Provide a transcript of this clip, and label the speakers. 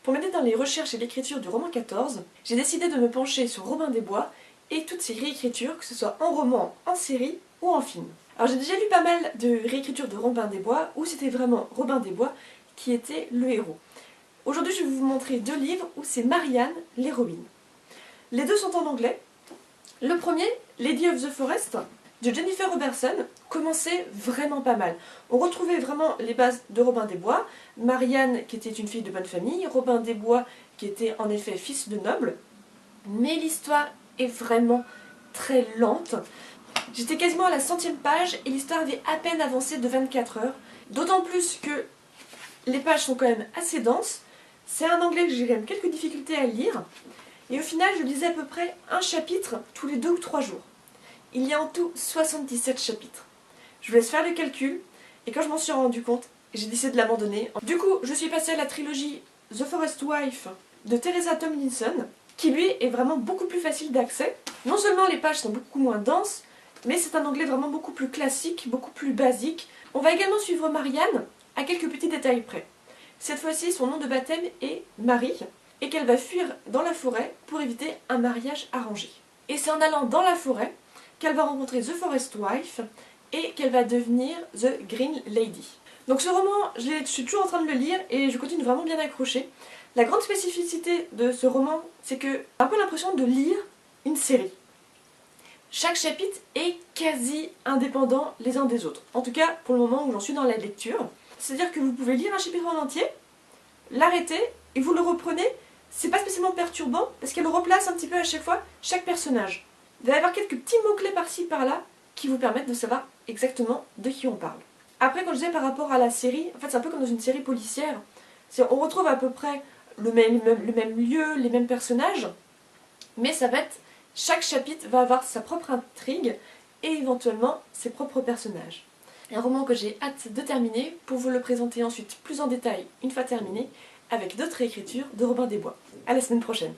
Speaker 1: Pour m'aider dans les recherches et l'écriture du roman 14, j'ai décidé de me pencher sur Robin des Bois et toutes ses réécritures, que ce soit en roman, en série ou en film. Alors j'ai déjà lu pas mal de réécritures de Robin des Bois où c'était vraiment Robin des Bois qui était le héros. Aujourd'hui je vais vous montrer deux livres où c'est Marianne l'héroïne. Les deux sont en anglais. Le premier, Lady of the Forest, de Jennifer Robertson, commençait vraiment pas mal. On retrouvait vraiment les bases de Robin des Bois, Marianne qui était une fille de bonne famille, Robin des Bois qui était en effet fils de noble, mais l'histoire est vraiment très lente. J'étais quasiment à la 100e page et l'histoire avait à peine avancé de 24 heures, d'autant plus que les pages sont quand même assez denses. C'est un anglais que j'ai quand même quelques difficultés à lire, et au final je lisais à peu près un chapitre tous les 2 ou 3 jours. Il y a en tout 77 chapitres. Je vous laisse faire le calcul, et quand je m'en suis rendu compte, j'ai décidé de l'abandonner. Du coup, je suis passée à la trilogie The Forest Wife de Theresa Tomlinson, qui lui est vraiment beaucoup plus facile d'accès. Non seulement les pages sont beaucoup moins denses, mais c'est un anglais vraiment beaucoup plus classique, beaucoup plus basique. On va également suivre Marianne, à quelques petits détails près. Cette fois-ci, son nom de baptême est Marie, et qu'elle va fuir dans la forêt pour éviter un mariage arrangé. Et c'est en allant dans la forêt qu'elle va rencontrer The Forest Wife et qu'elle va devenir The Green Lady. Donc ce roman, je suis toujours en train de le lire et je continue vraiment bien accroché. La grande spécificité de ce roman, c'est que j'ai un peu l'impression de lire une série. Chaque chapitre est quasi indépendant les uns des autres. En tout cas, pour le moment où j'en suis dans la lecture. C'est-à-dire que vous pouvez lire un chapitre en entier, l'arrêter et vous le reprenez. C'est pas spécialement perturbant parce qu'elle replace un petit peu à chaque fois chaque personnage. Il va y avoir quelques petits mots-clés par-ci par-là qui vous permettent de savoir exactement de qui on parle. Après, quand je disais par rapport à la série, en fait c'est un peu comme dans une série policière. On retrouve à peu près le même lieu, les mêmes personnages, mais ça va être, chaque chapitre va avoir sa propre intrigue et éventuellement ses propres personnages. Un roman que j'ai hâte de terminer pour vous le présenter ensuite plus en détail une fois terminé avec d'autres réécritures de Robin des Bois. À la semaine prochaine.